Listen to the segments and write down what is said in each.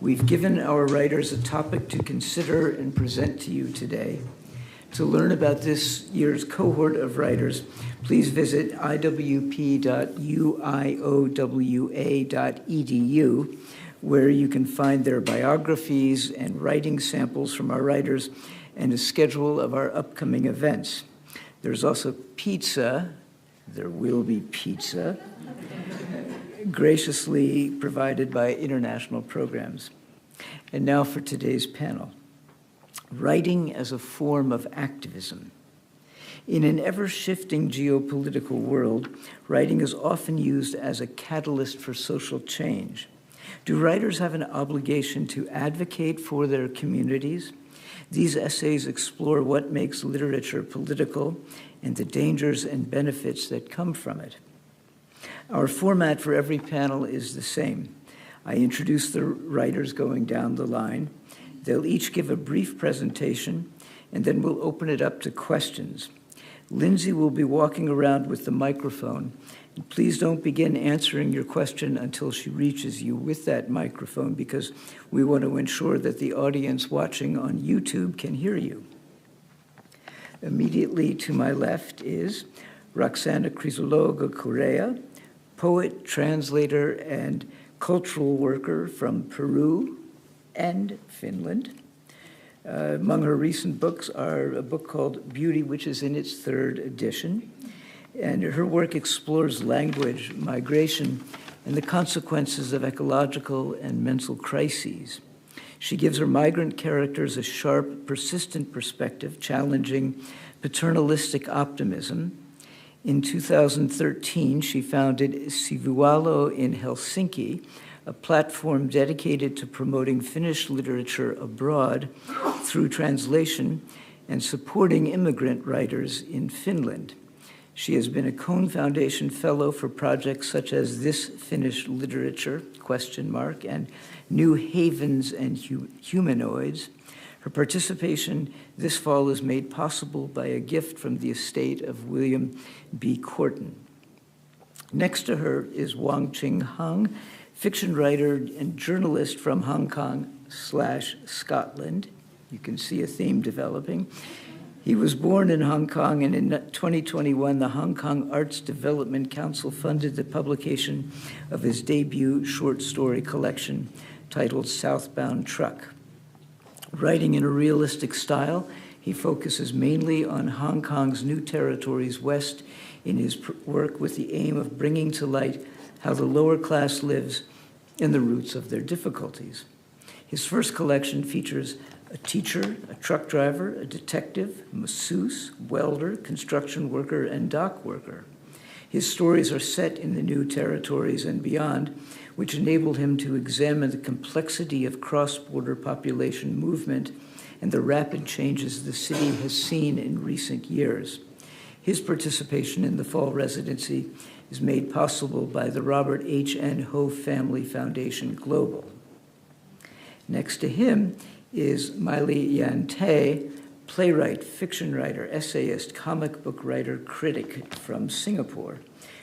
We've given our writers a topic to consider and present to you today. To learn about this year's cohort of writers, please visit iwp.uiowa.edu, where you can find their biographies and writing samples from our writers and a schedule of our upcoming events. There's also pizza, there will be pizza, graciously provided by International Programs. And now for today's panel. Writing as a form of activism. In an ever-shifting geopolitical world, writing is often used as a catalyst for social change. Do writers have an obligation to advocate for their communities? These essays explore what makes literature political and the dangers and benefits that come from it. Our format for every panel is the same. I introduce the writers going down the line. They'll each give a brief presentation, and then we'll open it up to questions. Lindsay will be walking around with the microphone, and please don't begin answering your question until she reaches you with that microphone, because we want to ensure that the audience watching on YouTube can hear you. Immediately to my left is Roxana Crisólogo Correa, poet, translator, and cultural worker from Peru and Finland. Among her recent books are a book called Beauty, which is in its 3rd edition. And her work explores language, migration, and the consequences of ecological and mental crises. She gives her migrant characters a sharp, persistent perspective, challenging paternalistic optimism. In 2013, she founded Sivuvalo in Helsinki, a platform dedicated to promoting Finnish literature abroad through translation and supporting immigrant writers in Finland. She has been a Kone Foundation Fellow for projects such as Is This Finnish Literature, ? And New Havens Humanoids. Her participation this fall is made possible by a gift from the estate of William B. Quarton. Next to her is Wong Ching Hung, fiction writer and journalist from Hong Kong/Scotland. You can see a theme developing. He was born in Hong Kong, and in 2021, the Hong Kong Arts Development Council funded the publication of his debut short story collection titled Southbound Truck. Writing in a realistic style, he focuses mainly on Hong Kong's new territories west in his work with the aim of bringing to light how the lower class lives and the roots of their difficulties. His first collection features a teacher, a truck driver, a detective, masseuse, welder, construction worker, and dock worker. His stories are set in the new territories and beyond, which enabled him to examine the complexity of cross-border population movement and the rapid changes the city has seen in recent years. His participation in the fall residency is made possible by the Robert H. N. Ho Family Foundation Global. Next to him is Miley Yan Tay, playwright, fiction writer, essayist, comic book writer, critic from Singapore,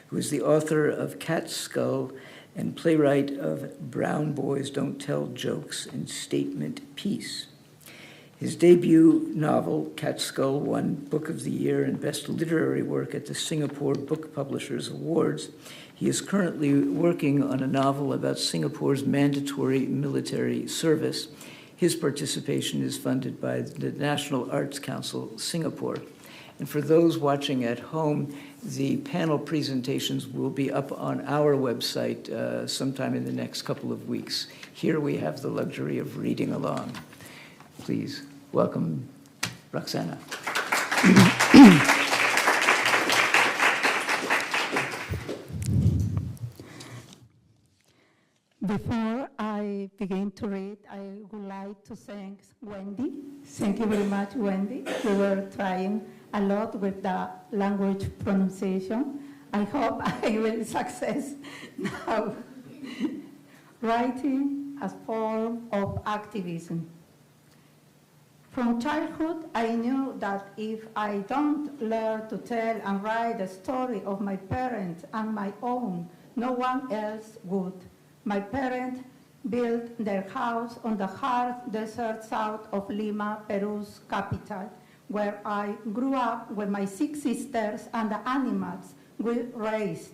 who is the author of Cat Skull and playwright of Brown Boys Don't Tell Jokes and Statement Piece. His debut novel, Cat Skull, won Book of the Year and Best Literary Work at the Singapore Book Publishers Awards. He is currently working on a novel about Singapore's mandatory military service. His participation is funded by the National Arts Council, Singapore. And for those watching at home, the panel presentations will be up on our website sometime in the next couple of weeks. Here we have the luxury of reading along. Please welcome Roxana. Before I begin to read, I would like to thank Wendy. Thank you very much, Wendy. We were trying a lot with the language pronunciation. I hope I will success now. Writing as form of activism. From childhood, I knew that if I don't learn to tell and write the story of my parents and my own, no one else would. My parents built their house on the hard desert south of Lima, Peru's capital, where I grew up with my 6 sisters and the animals we raised.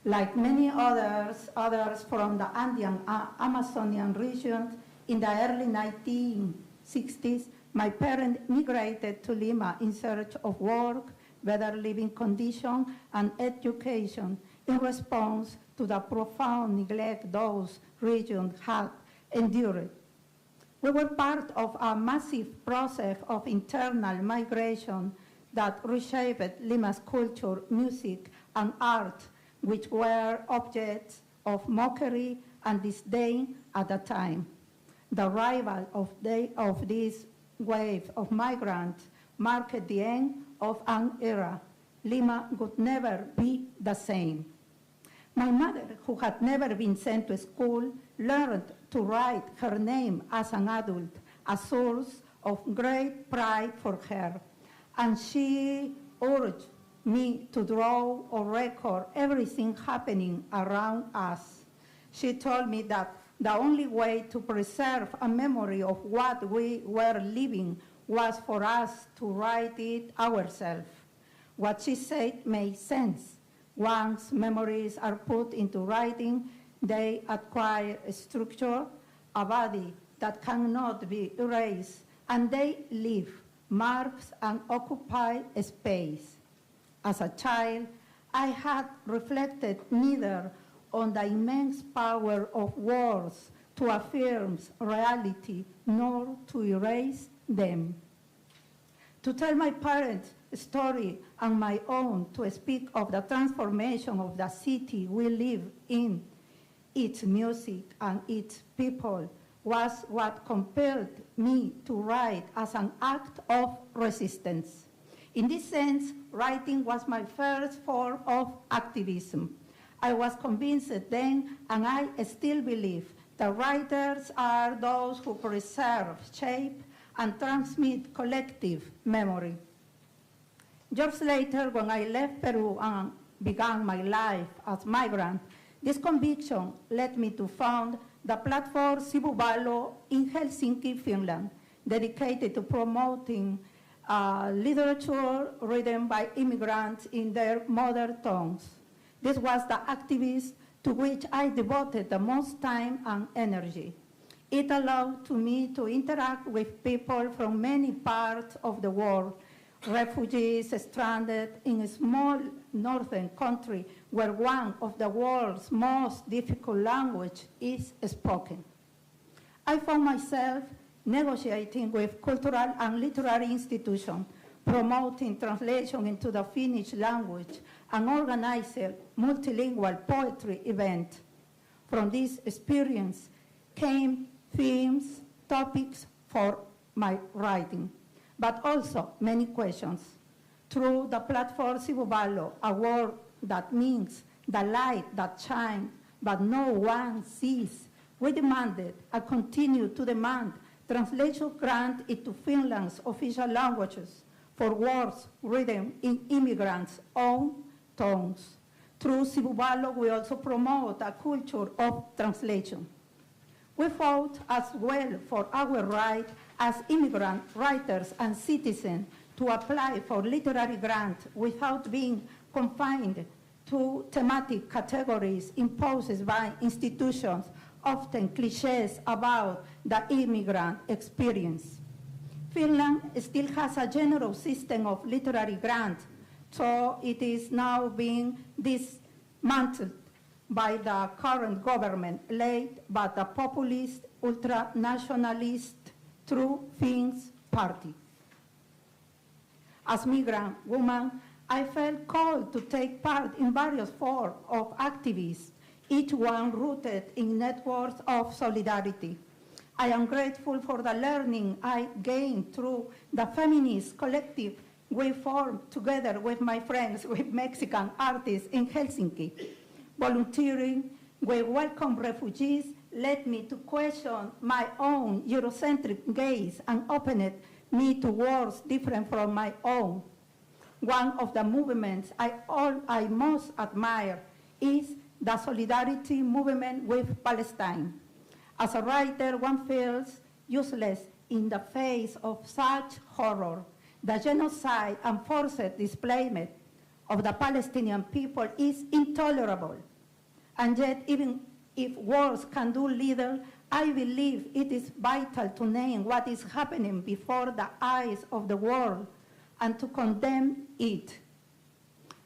Like many others from the Andean Amazonian region, in the early 1960s, my parents migrated to Lima in search of work, better living conditions, and education in response to the profound neglect those regions had endured. We were part of a massive process of internal migration that reshaped Lima's culture, music, and art, which were objects of mockery and disdain at the time. The arrival of this wave of migrants marked the end of an era. Lima would never be the same. My mother, who had never been sent to school, learned to write her name as an adult, a source of great pride for her. And she urged me to draw or record everything happening around us. She told me that the only way to preserve a memory of what we were living was for us to write it ourselves. What she said made sense. Once memories are put into writing, they acquire a structure, a body that cannot be erased, and they leave marks and occupy a space. As a child, I had reflected neither on the immense power of words to affirm reality, nor to erase them. To tell my parents' story and my own, to speak of the transformation of the city we live in, its music and its people, was what compelled me to write as an act of resistance. In this sense, writing was my first form of activism. I was convinced then, and I still believe, that writers are those who preserve, shape, and transmit collective memory. Years later, when I left Peru and began my life as migrant, this conviction led me to found the platform Sivuvalo in Helsinki, Finland, dedicated to promoting literature written by immigrants in their mother tongues. This was the activist to which I devoted the most time and energy. It allowed to me to interact with people from many parts of the world, refugees stranded in a small northern country where one of the world's most difficult languages is spoken. I found myself negotiating with cultural and literary institutions, promoting translation into the Finnish language, and organizing multilingual poetry event. From this experience came themes, topics for my writing, but also many questions. Through the platform Sivuvalo, a word that means the light that shines, but no one sees, we demanded and continue to demand translation grant into Finland's official languages for words written in immigrants' own tongues. Through Sivuvalo, we also promote a culture of translation. We fought as well for our right as immigrant writers and citizens to apply for literary grants without being confined to thematic categories imposed by institutions, often cliches about the immigrant experience. Finland still has a generous system of literary grants, so it is now being dismantled by the current government, led by the populist, ultra-nationalist True Finns Party. As migrant woman, I felt called to take part in various forms of activism, each one rooted in networks of solidarity. I am grateful for the learning I gained through the feminist collective we formed together with my friends, with Mexican artists in Helsinki. Volunteering with welcome refugees led me to question my own Eurocentric gaze and opened me to worlds different from my own. One of the movements I most admire is the solidarity movement with Palestine. As a writer, one feels useless in the face of such horror. The genocide and forced displacement of the Palestinian people is intolerable. And yet, even if words can do little, I believe it is vital to name what is happening before the eyes of the world and to condemn it.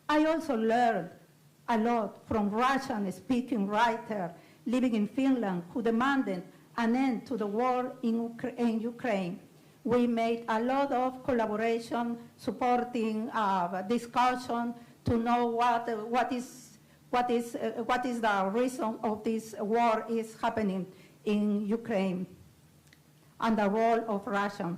I also learned a lot from Russian-speaking writers living in Finland who demanded an end to the war in Ukraine. We made a lot of collaboration, supporting discussion to know what is the reason of this war is happening in Ukraine and the role of Russia.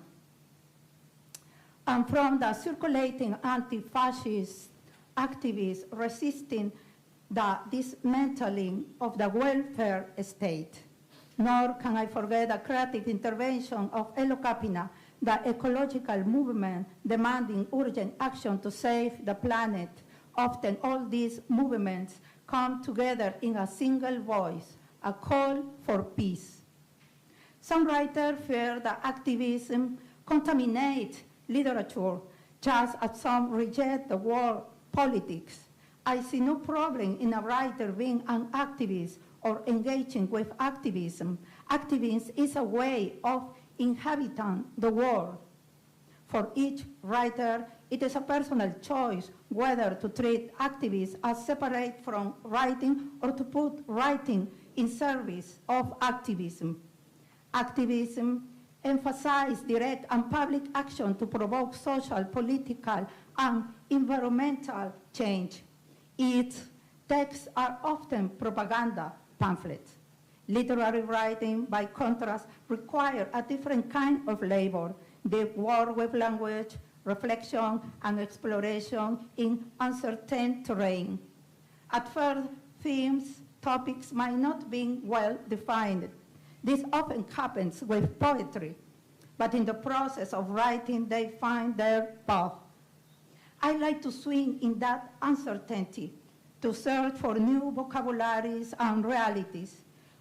And from the circulating anti-fascist activists resisting the dismantling of the welfare state. Nor can I forget the creative intervention of Elo Kapina, the ecological movement demanding urgent action to save the planet. Often all these movements come together in a single voice, a call for peace. Some writers fear that activism contaminates literature, just as some reject the word politics. I see no problem in a writer being an activist or engaging with activism. Activism is a way of inhabiting the world. For each writer, it is a personal choice whether to treat activism as separate from writing or to put writing in service of activism. Activism emphasizes direct and public action to provoke social, political, and environmental change. Its texts are often propaganda pamphlets. Literary writing, by contrast, requires a different kind of labor. They work with language, reflection, and exploration in uncertain terrain. At first, themes, topics might not be well defined. This often happens with poetry, but in the process of writing, they find their path. I like to swim in that uncertainty, to search for new vocabularies and realities.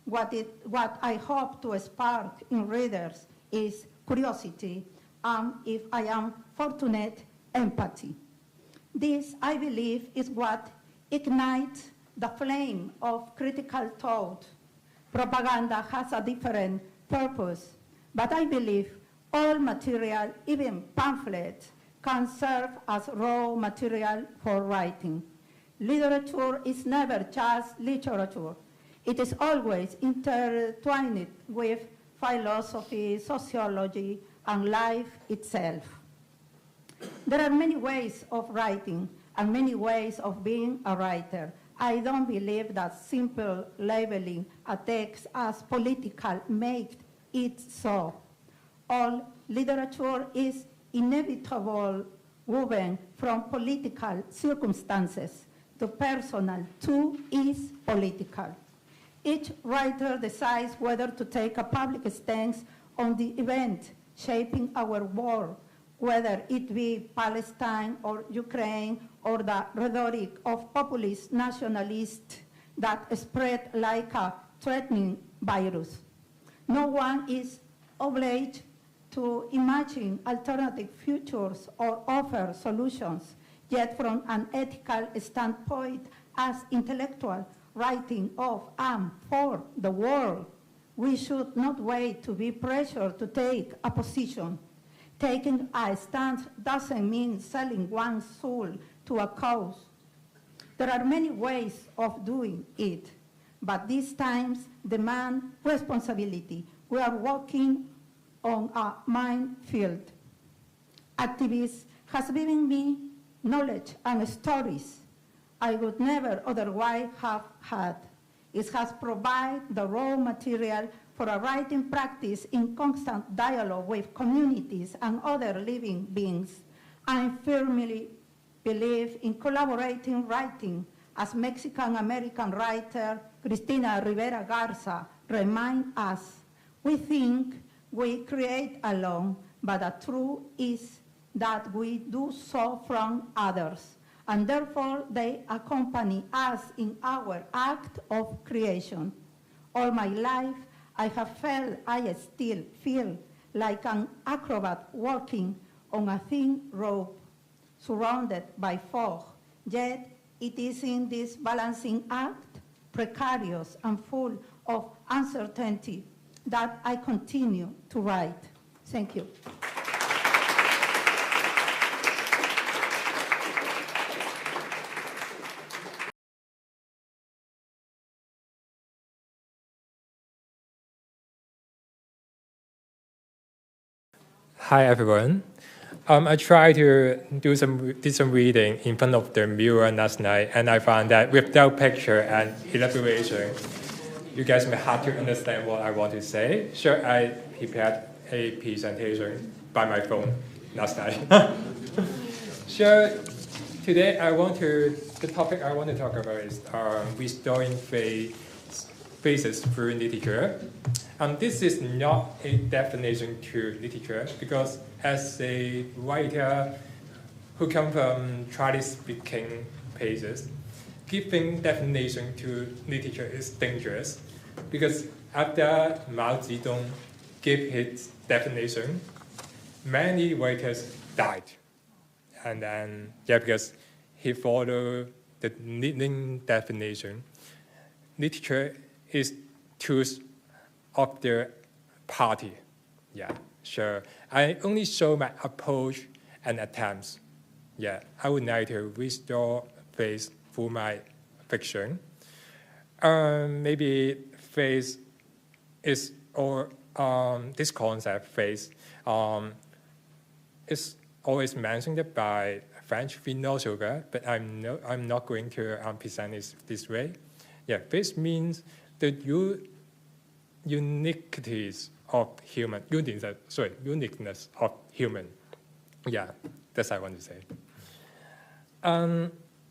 What I hope to spark in readers is curiosity, and if I am fortunate, empathy. This, I believe, is what ignites the flame of critical thought. Propaganda has a different purpose, but I believe all material, even pamphlets, can serve as raw material for writing. Literature is never just literature. It is always intertwined with philosophy, sociology, and life itself. There are many ways of writing and many ways of being a writer. I don't believe that simple labeling a text as political makes it so. All literature is inevitably woven from political circumstances to personal, too is political. Each writer decides whether to take a public stance on the event shaping our world, whether it be Palestine or Ukraine or the rhetoric of populist nationalists that spread like a threatening virus. No one is obliged to imagine alternative futures or offer solutions, yet from an ethical standpoint, as intellectual writing of and for the world, we should not wait to be pressured to take a position. Taking a stance doesn't mean selling one's soul to a cause. There are many ways of doing it, but these times demand responsibility. We are walking on a minefield. Activism has given me knowledge and stories I would never otherwise have had. It has provided the raw material for a writing practice in constant dialogue with communities and other living beings. I firmly believe in collaborating writing, as Mexican-American writer Cristina Rivera Garza reminds us. We think we create alone, but the truth is that we do so from others, and therefore they accompany us in our act of creation. All my life, I still feel like an acrobat walking on a thin rope, surrounded by fog, yet it is in this balancing act, precarious and full of uncertainty, that I continue to write. Thank you. Hi everyone. I tried to do some reading in front of the mirror last night, and I found that without picture and elaboration, you guys may have to understand what I want to say. So I prepared a presentation by my phone last night. So today the topic I want to talk about is restoring faces through literature. This is not a definition to literature, because as a writer who comes from Chinese-speaking places, giving definition to literature is dangerous, because after Mao Zedong gave his definition, many writers died. And then, because he followed the leading definition, literature is tools of the party. Yeah, sure. I only show my approach and attempts. Yeah, I would like to restore faith through my fiction. Maybe faith is, or this concept, faith, is always mentioned by French philosopher, but I'm not going to present it this way. Yeah, faith means the uniqueness of human, uniqueness of human. Yeah, that's what I want to say.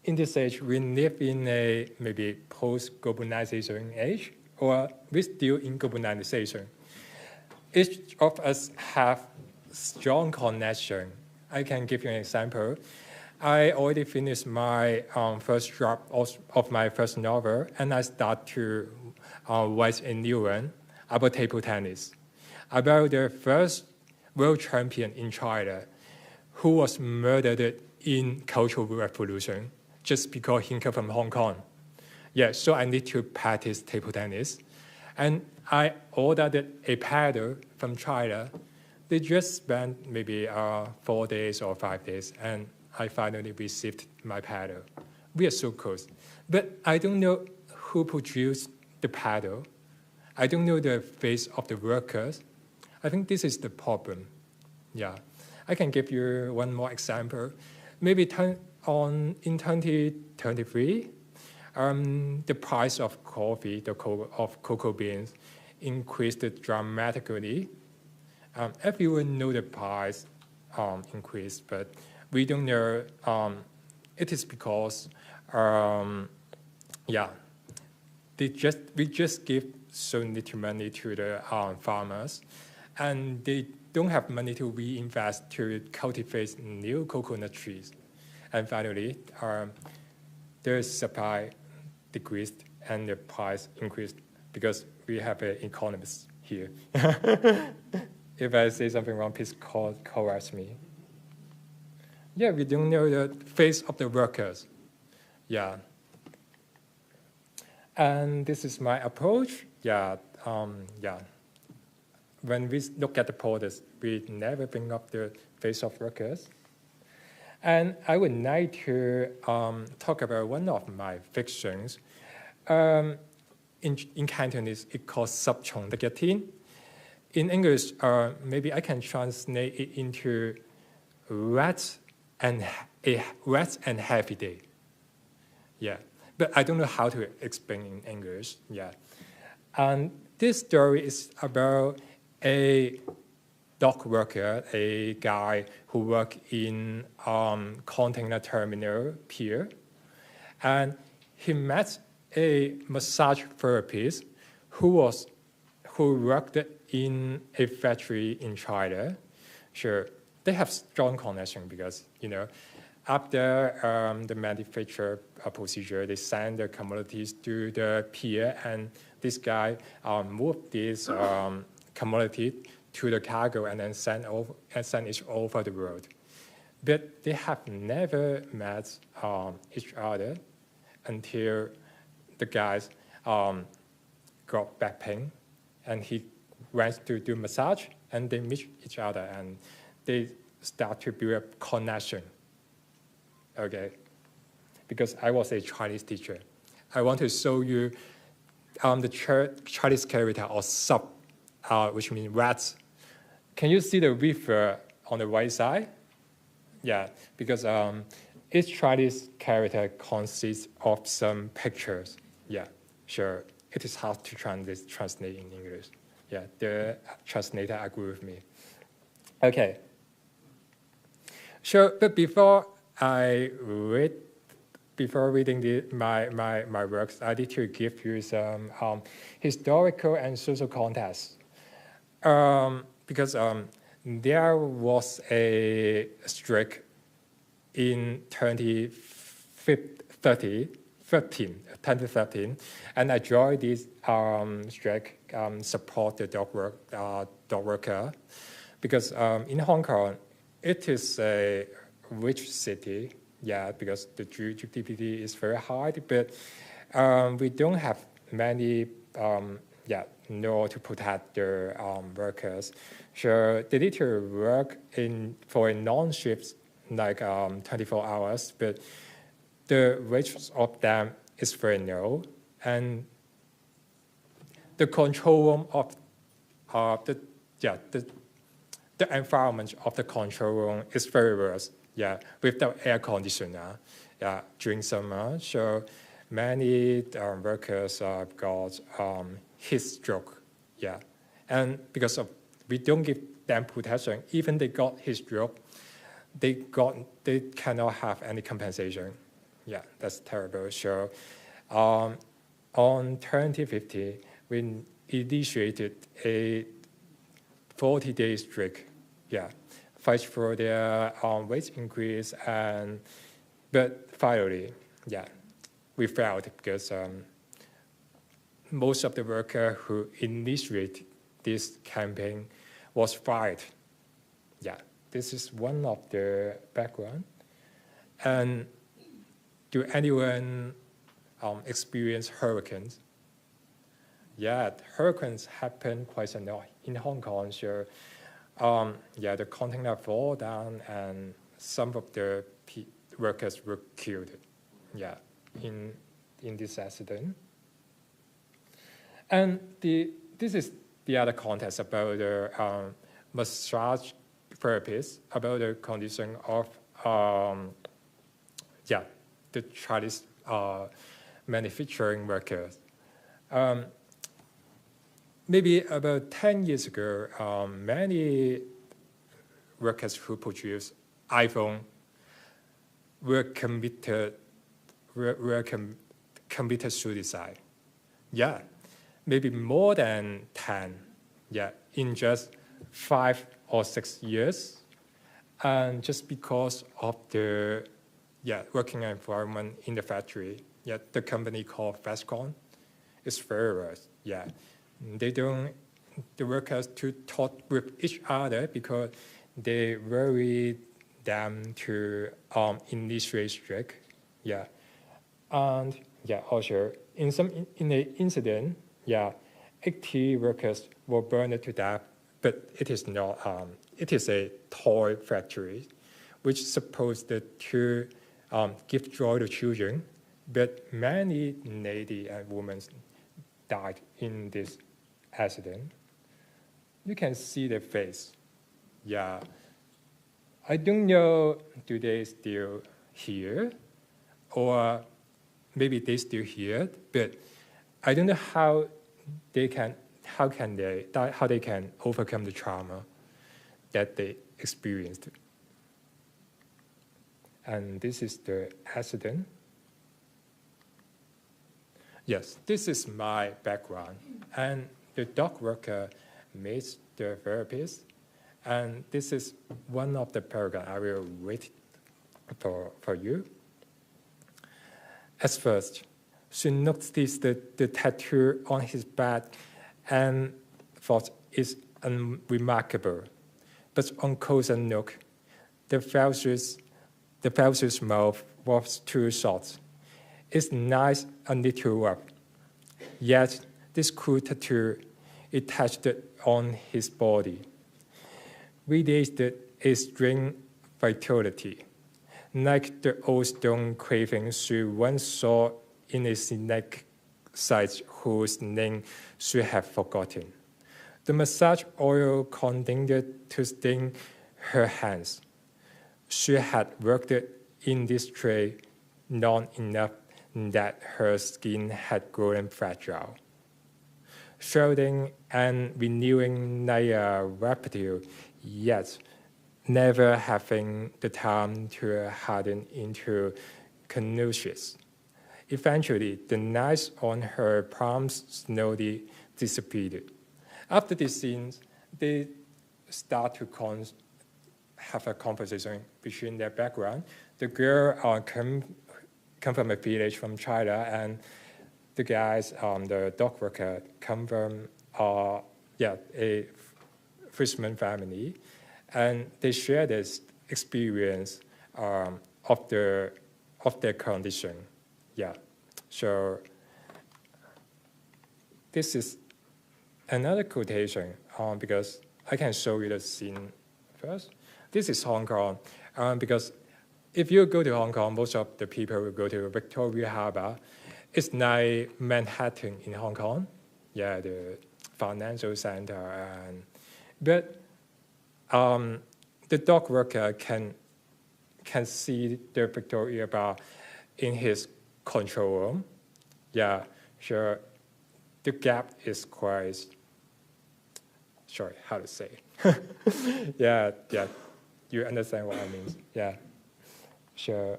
In this age, we live in a maybe post-globalization age, or we're still in globalization. Each of us have strong connection. I can give you an example. I already finished my first draft of my first novel, and I start to write a new one about table tennis, about the first world champion in China who was murdered in Cultural Revolution just because he came from Hong Kong. Yeah, so I need to practice table tennis. And I ordered a paddle from China. They just spent maybe 4 days or 5 days, and I finally received my paddle. We are so close. But I don't know who produced the paddle. I don't know the face of the workers. I think this is the problem. Yeah, I can give you one more example. Maybe in 2023, the price of coffee, of cocoa beans, increased dramatically. Everyone knows the price increased, but we don't know. It is because, we just give so little money to the farmers, and they don't have money to reinvest to cultivate new coconut trees. And finally, the supply decreased and the price increased because we have an economist here. If I say something wrong, please correct me. Yeah, we don't know the face of the workers. Yeah. And this is my approach. Yeah. When we look at the products, we never bring up the face of workers. And I would like to talk about one of my fictions. In Cantonese, it calls Sub Chong De Tin. In English, maybe I can translate it into Rats and Happy Day. Yeah, but I don't know how to explain in English. Yeah, and this story is about a dock worker, a guy who worked in container terminal pier, and he met a massage therapist who worked in a factory in China. Sure, they have strong connection because after the manufacture procedure, they send the commodities to the pier, and this guy moved this commodity to the cargo and then send it over the road. But they have never met each other until the guys got back pain, and he went to do massage, and they meet each other, and they start to build a connection. Okay, because I was a Chinese teacher, I want to show you the Chinese character or sub, which means rats. Can you see the river on the right side? Yeah, because each Chinese character consists of some pictures. Yeah, sure. It is hard to translate in English. Yeah, the translator agreed with me. Okay. Sure, but before reading my works, I need to give you some historical and social context. Because there was a strike in 2013, and I joined this strike, support the dog worker, because in Hong Kong, it is a rich city, yeah, because the GDP is very high, but we don't have many, to protect their workers. So they need to work for a non-shift, like 24 hours, but the wages of them is very low, and the control room of the environment of the control room is very worse. Yeah, without air conditioner. Yeah, during summer, so many workers got heat stroke. Yeah, and because of we don't give them protection, even they got heat stroke, they cannot have any compensation. Yeah, that's terrible. So, on 2050, we initiated a 40-day strike. Yeah, fight for their wage increase, but finally, yeah, we failed because most of the workers who initiated this campaign was fired. Yeah, this is one of the background. And do anyone experience hurricanes? Yeah, hurricanes happen quite a lot in Hong Kong. So, the container fall down, and some of the workers were killed. Yeah, in this accident. And this is the other context about the massage therapists, about the condition of the Chinese manufacturing workers. Maybe about 10 years ago, many workers who produce iPhone were committed suicide. Yeah, maybe more than 10. Yeah, in just 5 or 6 years, and just because of the working environment in the factory. Yeah, the company called Fastcon is very worse. Yeah, the workers to talk with each other because they worry them to initiate strike. Yeah, and also in the incident, 80 workers were burned to death, but it is not. It is a toy factory, which is supposed to give joy to children, but many ladies and women died in this accident. You can see their face. Yeah, I don't know, do they still here, or maybe they still here, but I don't know how they can overcome the trauma that they experienced. And this is the accident. Yes, this is my background. And the dog worker meets the therapist. And this is one of the paragraphs I will read for you. At first, she noticed the tattoo on his back and thought it's unremarkable. But on closer look, the Felsh's mouth was too short. It's nice and little rough. Yet this cool tattoo attached on his body radiated a strange vitality, like the old stone carving she once saw in a scenic site whose name she had forgotten. The massage oil continued to sting her hands. She had worked in this trade long enough that her skin had grown fragile, shredding and renewing like a reptile, yet never having the time to harden into Kauneus. Eventually, the knives on her palms slowly disappeared. After this scene, they start to have a conversation between their background. The girl come from a village from China, and the guys, the dog worker, come from a fisherman family, and they share this experience of their condition. Yeah, so this is another quotation because I can show you the scene first. This is Hong Kong because if you go to Hong Kong, most of the people will go to Victoria Harbour. It's like Manhattan in Hong Kong, yeah, the financial center. But the dog worker can see the Victoria Bar in his control room. Yeah, sure. The gap is quite, sorry, how to say? yeah, you understand what I mean? Yeah. So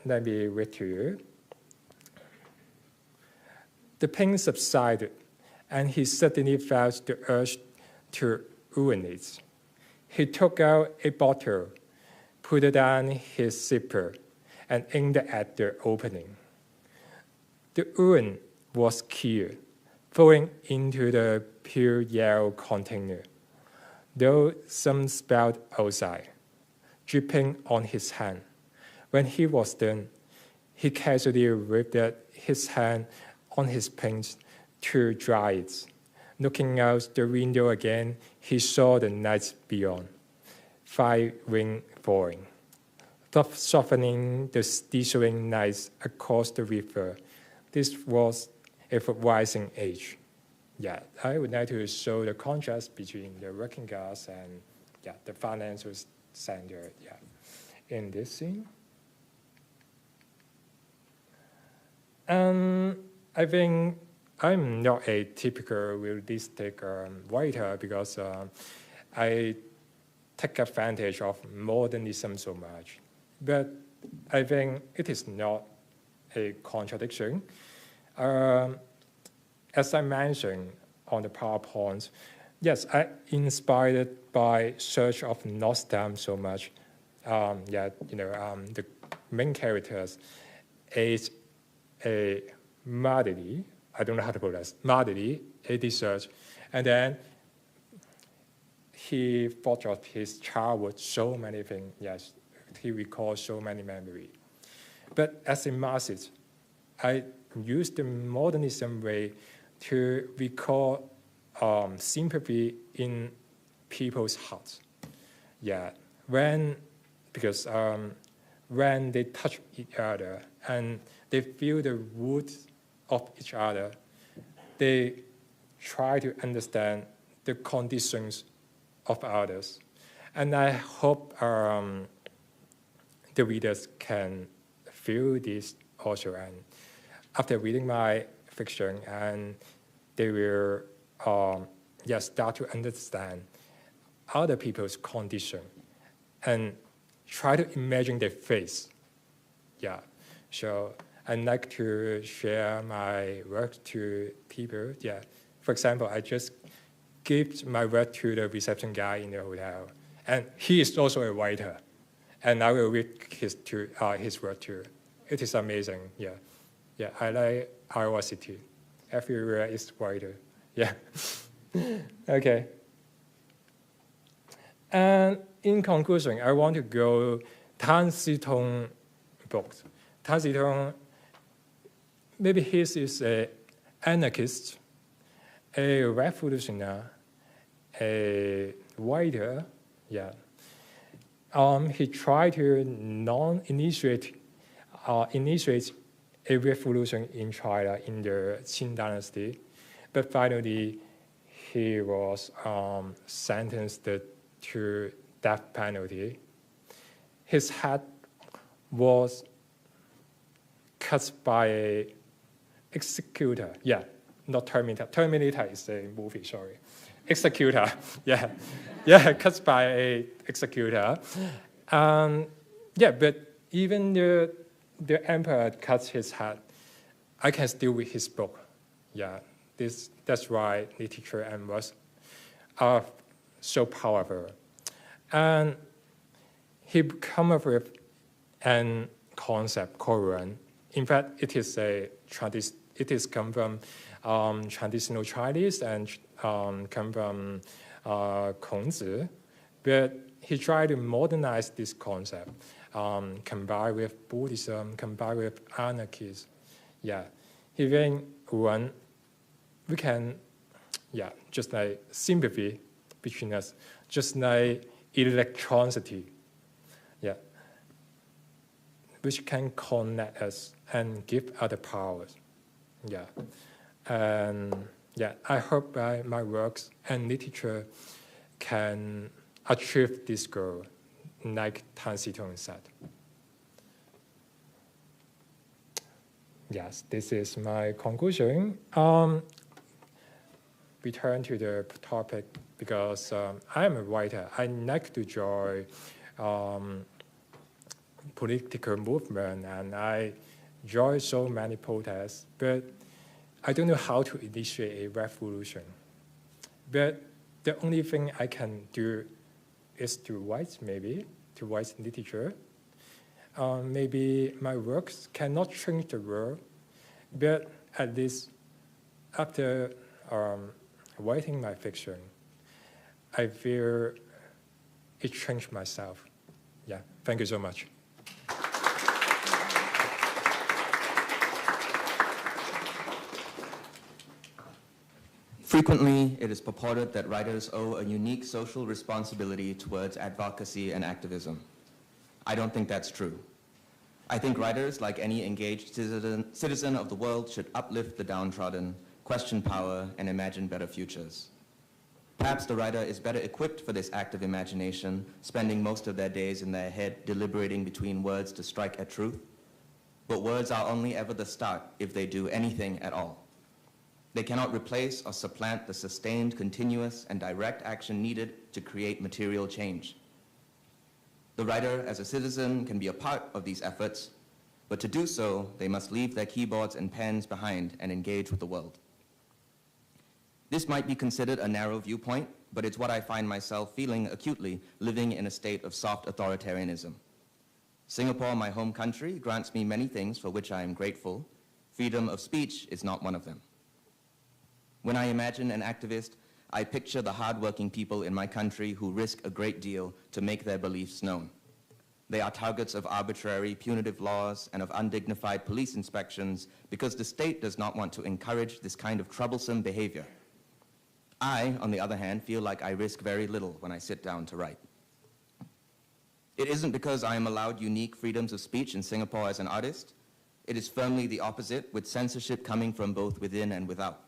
let me read to you. The pain subsided, and he suddenly felt the urge to urinate. He took out a bottle, put it down his zipper, and aimed at the opening. The urine was clear, flowing into the pure yellow container, though some spilled outside, dripping on his hand. When he was done, he casually wiped his hand on his paint to dry it. Looking out the window again, he saw the night beyond, fine rain falling, softening the slithering nights across the river. This was a rising age. Yeah, I would like to show the contrast between the working class and the financial center. Yeah, in this scene. I think I'm not a typical realistic writer because I take advantage of modernism so much. But I think it is not a contradiction. As I mentioned on the PowerPoint, yes, I inspired by search of Nostam so much. The main characters is a Madidi, I don't know how to put this, Madidi, a research, and then he thought of his childhood, so many things, yes, he recalls so many memories. But as a Marxist, I used the modernism way to recall sympathy in people's hearts. Yeah, because when they touch each other and they feel the roots of each other, they try to understand the conditions of others. And I hope the readers can feel this also. And after reading my fiction, and they will start to understand other people's condition and try to imagine their face. Yeah, so I like to share my work to people. Yeah, for example, I just gave my work to the reception guy in the hotel, and he is also a writer. and I will read his work too. It is amazing, yeah. Yeah, I like Iowa City. Everywhere is whiter, yeah. Okay. And in conclusion, I want to go Tan Si-tong books. Tan Si-tong, maybe he is an anarchist, a revolutionary, a writer, yeah. He tried to initiate a revolution in China in the Qing dynasty, but finally he was sentenced to death penalty. His head was cut by an executor. Yeah, not Terminator. Terminator is a movie, sorry. Executor, yeah. Yeah, cut by an executor. Yeah, but even the emperor cuts his head, I can still read his book. Yeah, that's why literature and words are so powerful. And he come up with an concept called ruido. In fact, it is come from traditional Chinese and come from Kongzi, but he tried to modernize this concept, combined with Buddhism, combined with anarchism. Yeah, even when we can, yeah, just like sympathy between us, just like electricity, yeah, which can connect us and give other powers. Yeah, and yeah, I hope that my works and literature can achieve this goal, like Tan Si-tong said. Yes, this is my conclusion. Return to the topic because I am a writer. I like to join political movement and I join so many protests, but I don't know how to initiate a revolution. But the only thing I can do is to write, maybe, to write literature. Maybe my works cannot change the world, but at least after writing my fiction, I feel it changed myself. Yeah, thank you so much. Frequently, it is purported that writers owe a unique social responsibility towards advocacy and activism. I don't think that's true. I think writers, like any engaged citizen of the world, should uplift the downtrodden, question power, and imagine better futures. Perhaps the writer is better equipped for this act of imagination, spending most of their days in their head deliberating between words to strike at truth. But words are only ever the start if they do anything at all. They cannot replace or supplant the sustained, continuous, and direct action needed to create material change. The writer, as a citizen, can be a part of these efforts, but to do so, they must leave their keyboards and pens behind and engage with the world. This might be considered a narrow viewpoint, but it's what I find myself feeling acutely living in a state of soft authoritarianism. Singapore, my home country, grants me many things for which I am grateful. Freedom of speech is not one of them. When I imagine an activist, I picture the hardworking people in my country who risk a great deal to make their beliefs known. They are targets of arbitrary, punitive laws and of undignified police inspections because the state does not want to encourage this kind of troublesome behavior. I, on the other hand, feel like I risk very little when I sit down to write. It isn't because I am allowed unique freedoms of speech in Singapore as an artist. It is firmly the opposite, with censorship coming from both within and without.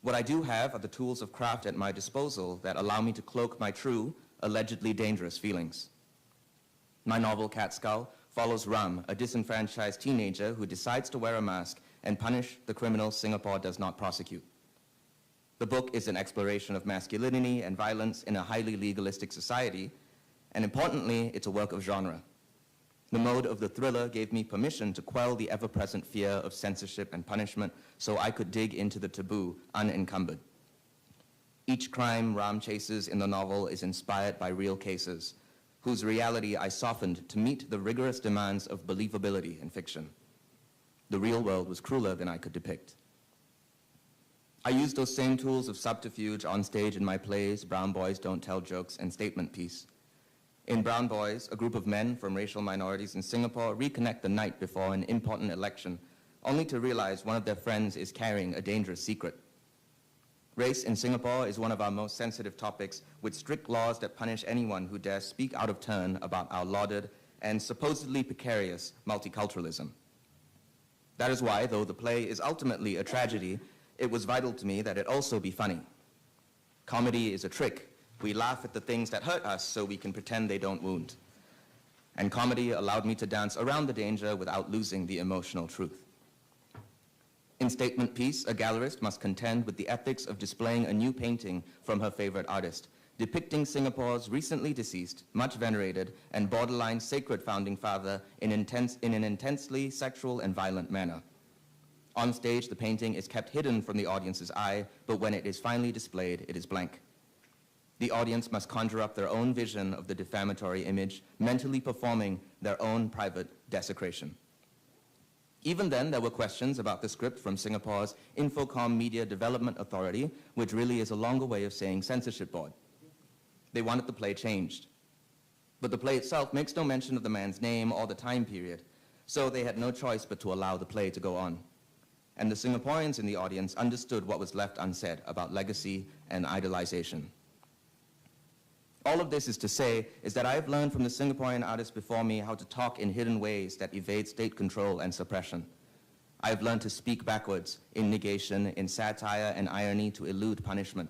What I do have are the tools of craft at my disposal that allow me to cloak my true, allegedly dangerous feelings. My novel, Cat Skull, follows Ram, a disenfranchised teenager who decides to wear a mask and punish the criminals Singapore does not prosecute. The book is an exploration of masculinity and violence in a highly legalistic society, and importantly, it's a work of genre. The mode of the thriller gave me permission to quell the ever-present fear of censorship and punishment so I could dig into the taboo unencumbered. Each crime Ram chases in the novel is inspired by real cases. whose reality I softened to meet the rigorous demands of believability in fiction. The real world was crueler than I could depict. I used those same tools of subterfuge on stage in my plays, Brown Boys Don't Tell Jokes, and Statement Piece. In Brown Boys, a group of men from racial minorities in Singapore reconnect the night before an important election, only to realize one of their friends is carrying a dangerous secret. Race in Singapore is one of our most sensitive topics, with strict laws that punish anyone who dares speak out of turn about our lauded and supposedly precarious multiculturalism. That is why, though the play is ultimately a tragedy, it was vital to me that it also be funny. Comedy is a trick. We laugh at the things that hurt us so we can pretend they don't wound. And comedy allowed me to dance around the danger without losing the emotional truth. In Statement Piece, a gallerist must contend with the ethics of displaying a new painting from her favorite artist, depicting Singapore's recently deceased, much venerated, and borderline sacred founding father in an intensely sexual and violent manner. On stage, the painting is kept hidden from the audience's eye, but when it is finally displayed, it is blank. The audience must conjure up their own vision of the defamatory image, mentally performing their own private desecration. Even then, there were questions about the script from Singapore's Infocom Media Development Authority, which really is a longer way of saying censorship board. They wanted the play changed. But the play itself makes no mention of the man's name or the time period, so they had no choice but to allow the play to go on. And the Singaporeans in the audience understood what was left unsaid about legacy and idolization. All of this is to say is that I have learned from the Singaporean artists before me how to talk in hidden ways that evade state control and suppression. I have learned to speak backwards, in negation, in satire and irony to elude punishment.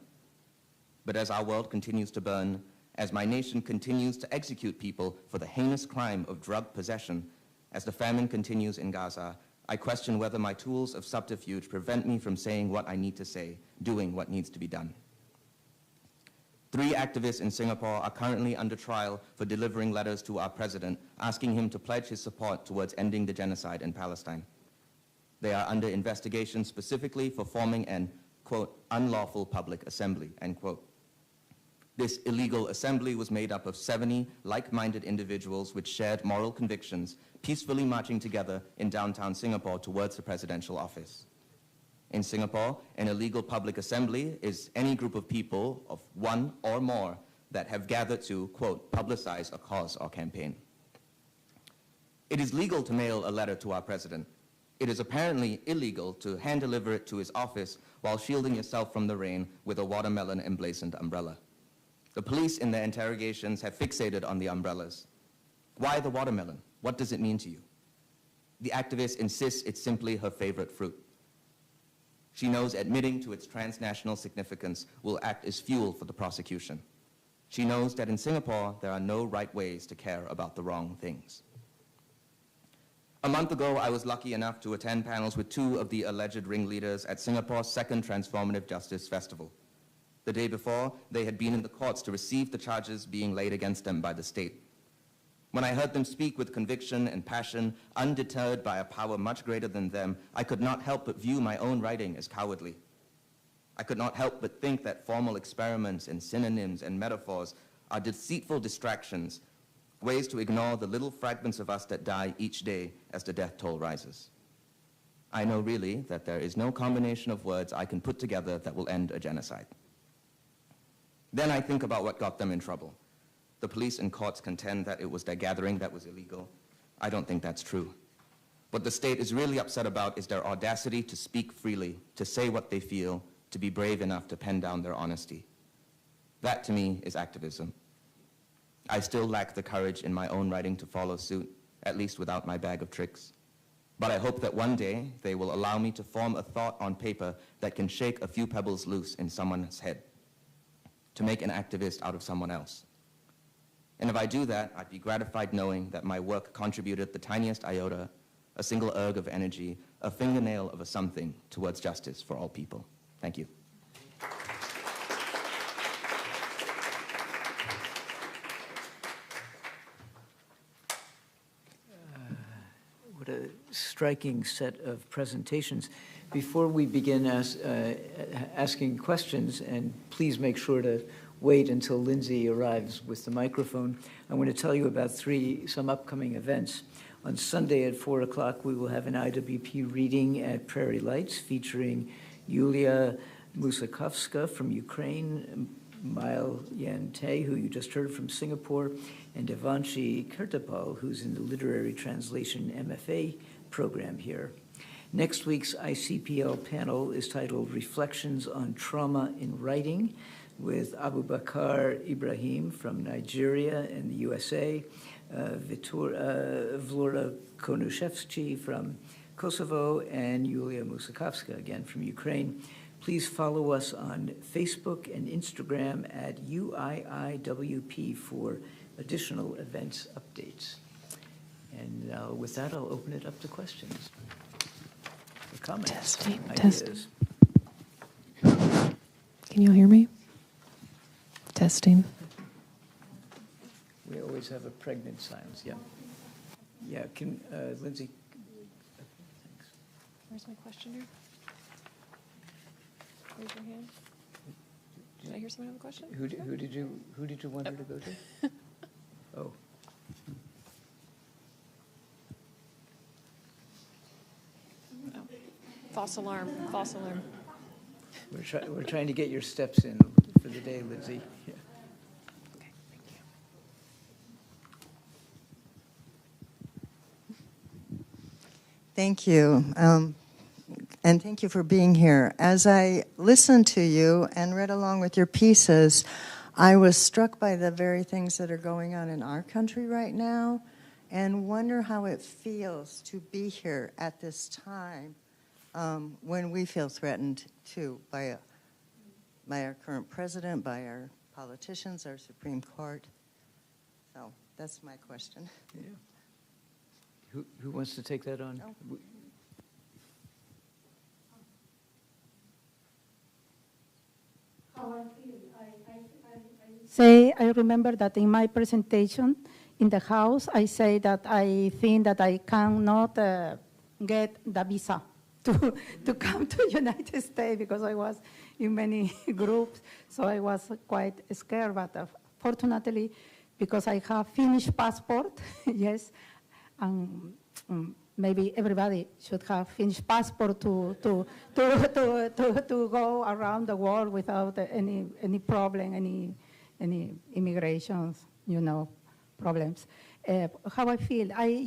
But as our world continues to burn, as my nation continues to execute people for the heinous crime of drug possession, as the famine continues in Gaza, I question whether my tools of subterfuge prevent me from saying what I need to say, doing what needs to be done. 3 activists in Singapore are currently under trial for delivering letters to our president, asking him to pledge his support towards ending the genocide in Palestine. They are under investigation specifically for forming an, quote, unlawful public assembly, end quote. This illegal assembly was made up of 70 like-minded individuals with shared moral convictions, peacefully marching together in downtown Singapore towards the presidential office. In Singapore, an illegal public assembly is any group of people of one or more that have gathered to, quote, publicize a cause or campaign. It is legal to mail a letter to our president. It is apparently illegal to hand-deliver it to his office while shielding yourself from the rain with a watermelon emblazoned umbrella. The police in their interrogations have fixated on the umbrellas. Why the watermelon? What does it mean to you? The activist insists it's simply her favorite fruit. She knows admitting to its transnational significance will act as fuel for the prosecution. She knows that in Singapore, there are no right ways to care about the wrong things. A month ago, I was lucky enough to attend panels with 2 of the alleged ringleaders at Singapore's second Transformative Justice Festival. The day before, they had been in the courts to receive the charges being laid against them by the state. When I heard them speak with conviction and passion, undeterred by a power much greater than them, I could not help but view my own writing as cowardly. I could not help but think that formal experiments and synonyms and metaphors are deceitful distractions, ways to ignore the little fragments of us that die each day as the death toll rises. I know really that there is no combination of words I can put together that will end a genocide. Then I think about what got them in trouble. The police and courts contend that it was their gathering that was illegal. I don't think that's true. What the state is really upset about is their audacity to speak freely, to say what they feel, to be brave enough to pen down their honesty. That, to me, is activism. I still lack the courage in my own writing to follow suit, at least without my bag of tricks. But I hope that one day they will allow me to form a thought on paper that can shake a few pebbles loose in someone's head, to make an activist out of someone else. And if I do that, I'd be gratified knowing that my work contributed the tiniest iota, a single erg of energy, a fingernail of a something towards justice for all people. Thank you. What a striking set of presentations. Before we begin asking questions, and please make sure to wait until Lindsay arrives with the microphone, I want to tell you about some upcoming events. On Sunday at 4 o'clock, we will have an IWP reading at Prairie Lights featuring Yulia Musakovska from Ukraine, Mail Yante, who you just heard from Singapore, and Devanshi Kirtapal, who's in the Literary Translation MFA program here. Next week's ICPL panel is titled Reflections on Trauma in Writing, with Abubakar Ibrahim from Nigeria and the USA, Vlora Konushevsky from Kosovo, and Yulia Musakovska, again from Ukraine. Please follow us on Facebook and Instagram at UIIWP for additional events updates. And with that, I'll open it up to questions, or comments, ideas. Can you hear me? Testing. We always have a pregnant silence, yeah. Yeah, can, Lindsay? Thanks. Where's my questioner? Raise your hand. Did I hear someone have a question? Who did you want her to go to? Oh. Oh. False alarm, false alarm. We're trying to get your steps in for the day, Lindsay. Yeah. Okay, thank you. Thank you. And thank you for being here. As I listened to you and read along with your pieces, I was struck by the very things that are going on in our country right now and wonder how it feels to be here at this time when we feel threatened too by our current president, by our politicians, our Supreme Court. So that's my question. Yeah. Who wants to take that on? Oh. How I feel. I remember that in my presentation in the House, I say that I think that I cannot get the visa to come to the United States because I was in many groups, so I was quite scared. But fortunately, because I have Finnish passport, yes, maybe everybody should have Finnish passport to go around the world without any problem, any immigrations, problems. How I feel, I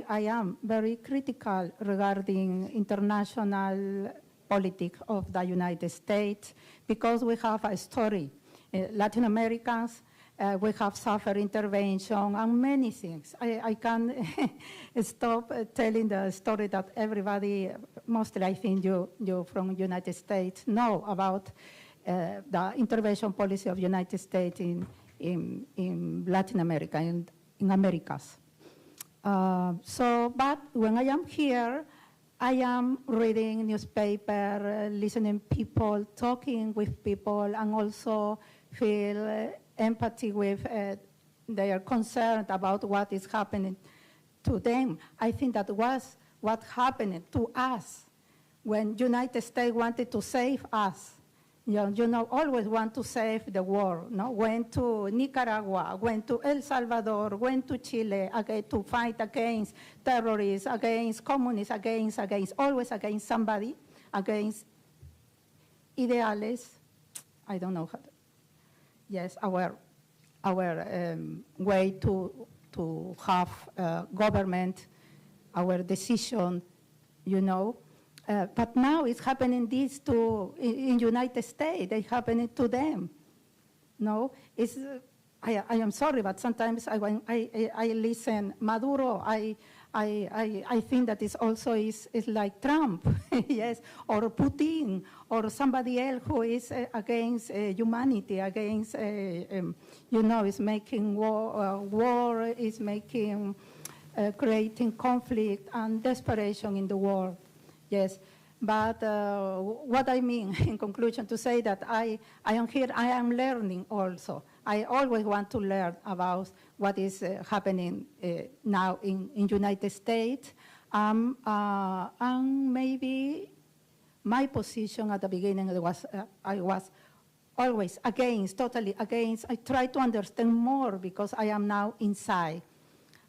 am very critical regarding international politics of the United States because we have a story. Latin Americans, we have suffered intervention and many things. I can't stop telling the story that everybody, mostly I think you from United States, know about the intervention policy of United States in Latin America, in Americas. But when I am here, I am reading newspaper, listening people, talking with people, and also feel empathy with their concern about what is happening to them. I think that was what happened to us when United States wanted to save us. Always want to save the world. No? Went to Nicaragua, went to El Salvador, went to Chile to fight against terrorists, against communists, always against somebody, against ideales. I don't know how to. Yes, our way to have government, our decision, but now it's happening this in United States. It's happening to them. No, I am sorry, but sometimes when I listen Maduro, I think that it also is like Trump, yes, or Putin, or somebody else who is against humanity, against, is making war, is making, creating conflict and desperation in the world. Yes, but what I mean, in conclusion, to say that I am here, I am learning also. I always want to learn about what is happening now in United States. And maybe my position at the beginning was I was always against, totally against. I try to understand more because I am now inside.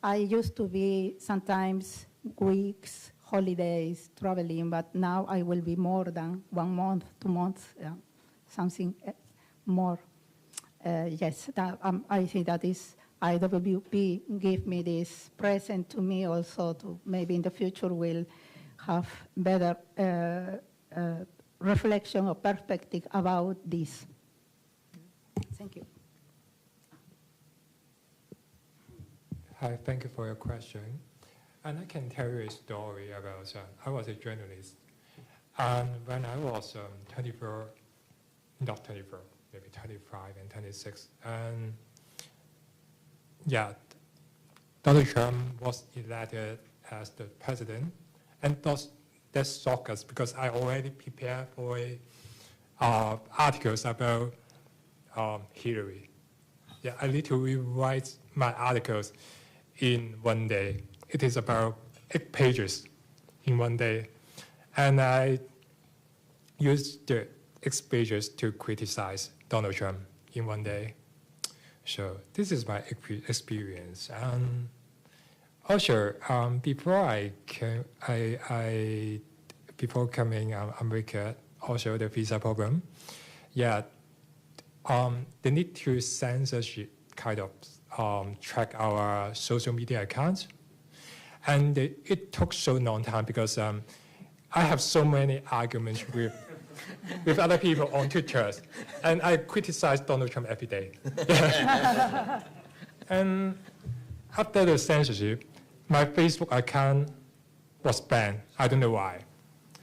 I used to be sometimes weeks, holidays, traveling, but now I will be more than 1 month, 2 months, something more. Yes, I think that is IWP give me this present to me also to maybe in the future will have better reflection or perspective about this. Thank you. Hi, thank you for your question. And I can tell you a story about, I was a journalist. And when I was 24, not 24, maybe 25 and 26, and yeah, Donald Trump was elected as the president, and that shocked us because I already prepared for articles about Hillary. Yeah, I literally write my articles in 1 day. It is about 8 pages in 1 day. And I used the 8 pages to criticize Donald Trump in 1 day. So this is my experience. And also, before before coming America, also the visa problem, yeah, they need to censorship kind of track our social media accounts. And it took so long time because I have so many arguments with other people on Twitter, and I criticize Donald Trump every day. And after the censorship, my Facebook account was banned. I don't know why.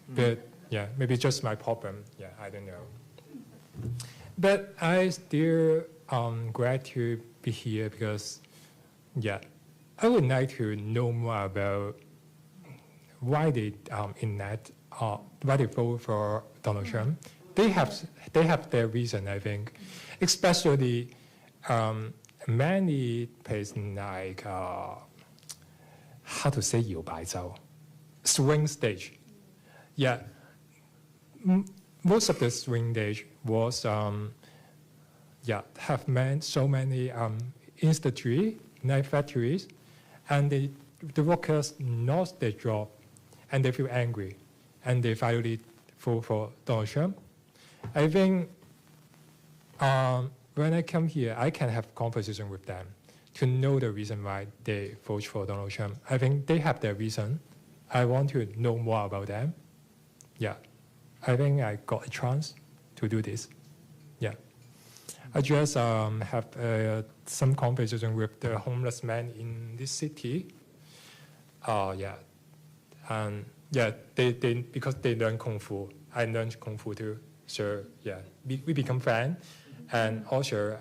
But yeah, maybe just my problem. Yeah, I don't know. But I still glad to be here because, yeah, I would like to know more about why they why they vote for Donald Trump. They have their reason, I think, especially many places like how to say 搖擺州, swing stage. Yeah, most of the swing stage was have so many industry, like factories, and the workers lost their job, and they feel angry, and they finally vote for Donald Trump. I think when I come here, I can have conversation with them to know the reason why they vote for Donald Trump. I think they have their reason. I want to know more about them. Yeah, I think I got a chance to do this. Yeah, I just have some conversation with the homeless man in this city. Yeah, and yeah, they because they learn Kung Fu. I learned Kung Fu too. So yeah, we become friends, and also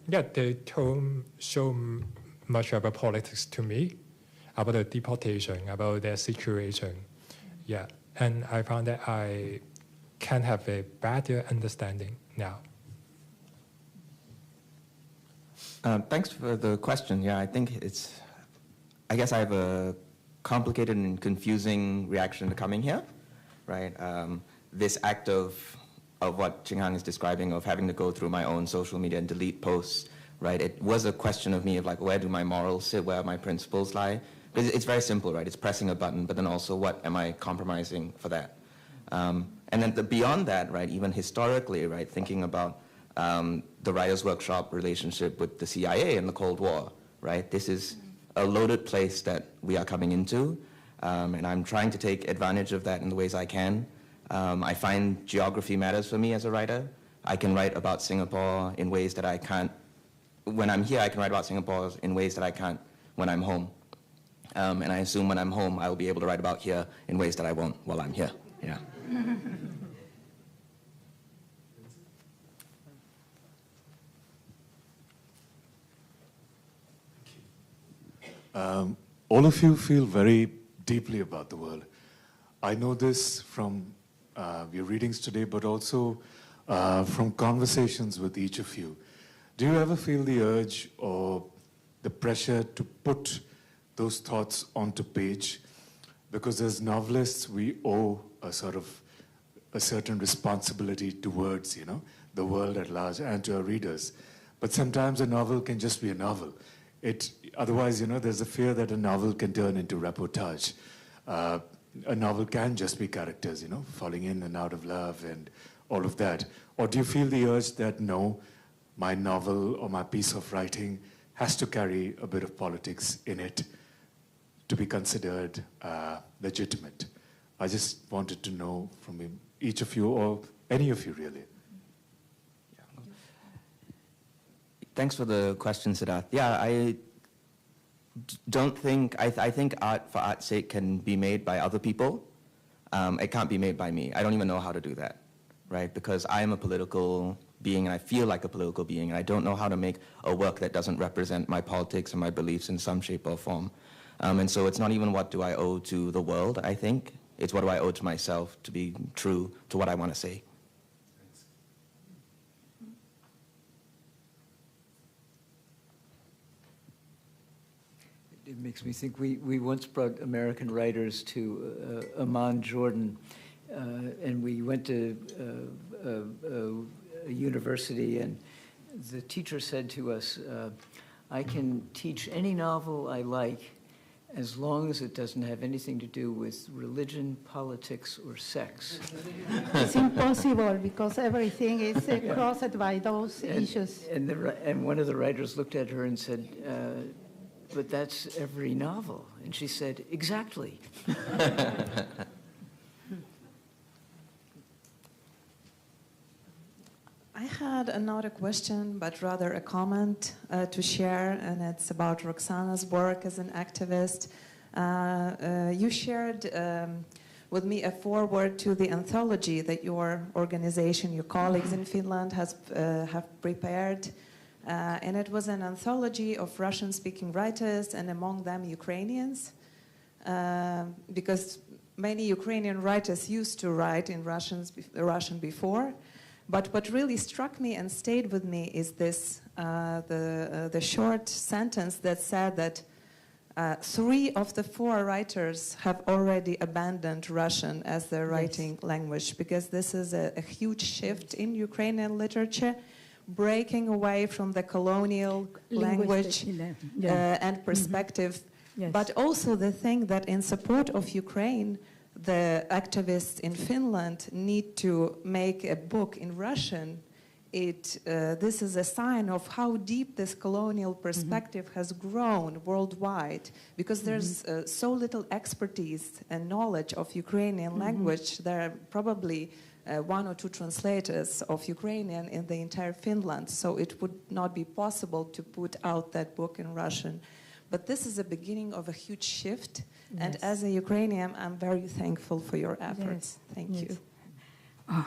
yeah, they told so much about politics to me, about the deportation, about their situation. Yeah, and I found that I can have a better understanding now. Thanks for the question. Yeah, I think I guess I have a complicated and confusing reaction to coming here, right? This act of what Qinghang is describing, of having to go through my own social media and delete posts, right? It was a question of me of like, where do my morals sit, where my principles lie? Because it's very simple, right? It's pressing a button, but then also what am I compromising for that? And then beyond that, right, even historically, right, thinking about the Writers' Workshop relationship with the CIA and the Cold War, right? This is a loaded place that we are coming into, and I'm trying to take advantage of that in the ways I can. I find geography matters for me as a writer. I can write about Singapore in ways that I can't. When I'm here, I can write about Singapore in ways that I can't when I'm home. And I assume when I'm home, I'll be able to write about here in ways that I won't while I'm here. Yeah. All of you feel very deeply about the world. I know this from your readings today, but also from conversations with each of you. Do you ever feel the urge or the pressure to put those thoughts onto page? Because as novelists, we owe a certain responsibility to words, the world at large and to our readers. But sometimes a novel can just be a novel. Otherwise, there's a fear that a novel can turn into reportage. A novel can just be characters, falling in and out of love and all of that. Or do you feel the urge that, no, my novel or my piece of writing has to carry a bit of politics in it to be considered legitimate? I just wanted to know from each of you, or any of you really. Thanks for the question, Siddharth. Yeah, I think art for art's sake can be made by other people. It can't be made by me. I don't even know how to do that, right? Because I am a political being and I feel like a political being, and I don't know how to make a work that doesn't represent my politics and my beliefs in some shape or form. And so it's not even what do I owe to the world, I think. It's what do I owe to myself to be true to what I want to say. It makes me think we once brought American writers to Amman, Jordan, and we went to a university, and the teacher said to us, I can teach any novel I like as long as it doesn't have anything to do with religion, politics, or sex. It's impossible because everything is crossed by those issues. And one of the writers looked at her and said, but that's every novel. And she said, exactly. I had another question, but rather a comment to share, and it's about Roxana's work as an activist. You shared with me a foreword to the anthology that your organization, your colleagues in Finland have prepared. And it was an anthology of Russian-speaking writers, and among them Ukrainians, because many Ukrainian writers used to write in Russian before. But what really struck me and stayed with me is this, the short sentence that said that 3 of the 4 writers have already abandoned Russian as their writing language, because this is a huge shift in Ukrainian literature, breaking away from the colonial language and perspective. Yes. But also the thing that in support of Ukraine, the activists in Finland need to make a book in Russian. This is a sign of how deep this colonial perspective has grown worldwide, because there's so little expertise and knowledge of Ukrainian language. There are probably 1 or 2 translators of Ukrainian in the entire Finland, so it would not be possible to put out that book in Russian. But this is the beginning of a huge shift, and as a Ukrainian, I'm very thankful for your efforts. Thank you. Oh.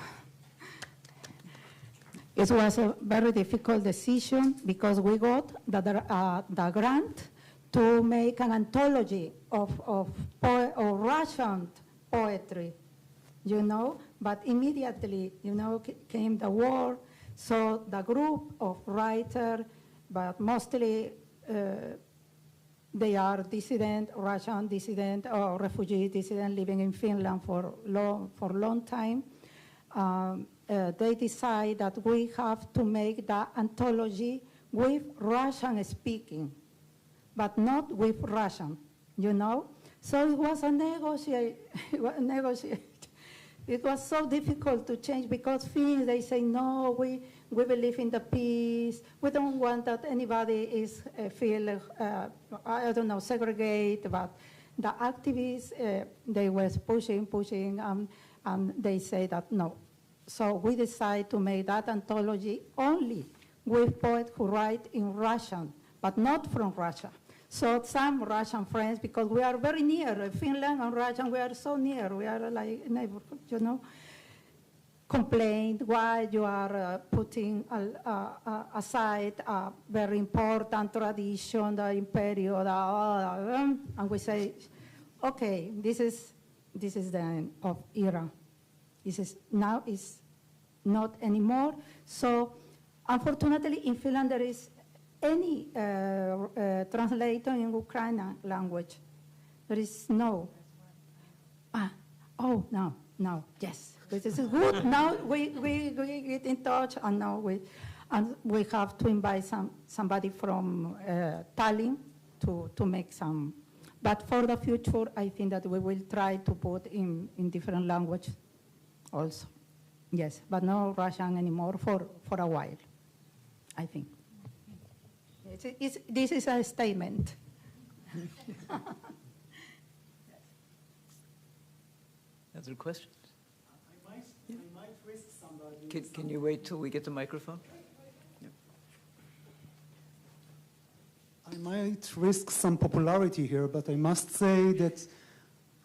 It was a very difficult decision because we got the grant to make an anthology of Russian poetry, but immediately, came the war, so the group of writers, but mostly they are dissident, Russian dissident or refugee dissident living in Finland for long time. They decide that we have to make the anthology with Russian speaking, but not with Russian, So it was a negotiation. It was so difficult to change because Finns, they say, no, we believe in the peace. We don't want that anybody is feel, segregate. But the activists, they were pushing, and they say that no. So we decided to make that anthology only with poets who write in Russian, but not from Russia. So some Russian friends, because we are very near, Finland and Russia, we are so near, we are like neighborhood, complained why you are putting aside a very important tradition, the imperio, and we say, okay, this is the end of era. Now is not anymore. So unfortunately in Finland there is any translator in Ukrainian language. There is no. No. No, yes, this is good. Now we get in touch, and now we have to invite somebody from Tallinn to make some. But for the future, I think that we will try to put in different language also. Yes, but no Russian anymore for a while, I think. This is a statement. Other questions? I might risk somebody. Can you wait till we get the microphone? I might risk some popularity here, but I must say that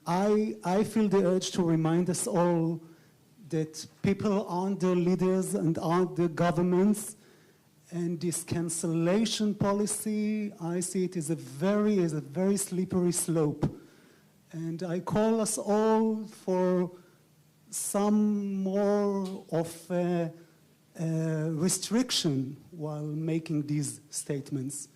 I feel the urge to remind us all that people aren't the leaders and aren't the governments, and this cancellation policy, I see it as a very slippery slope. And I call us all for some more of a restriction while making these statements.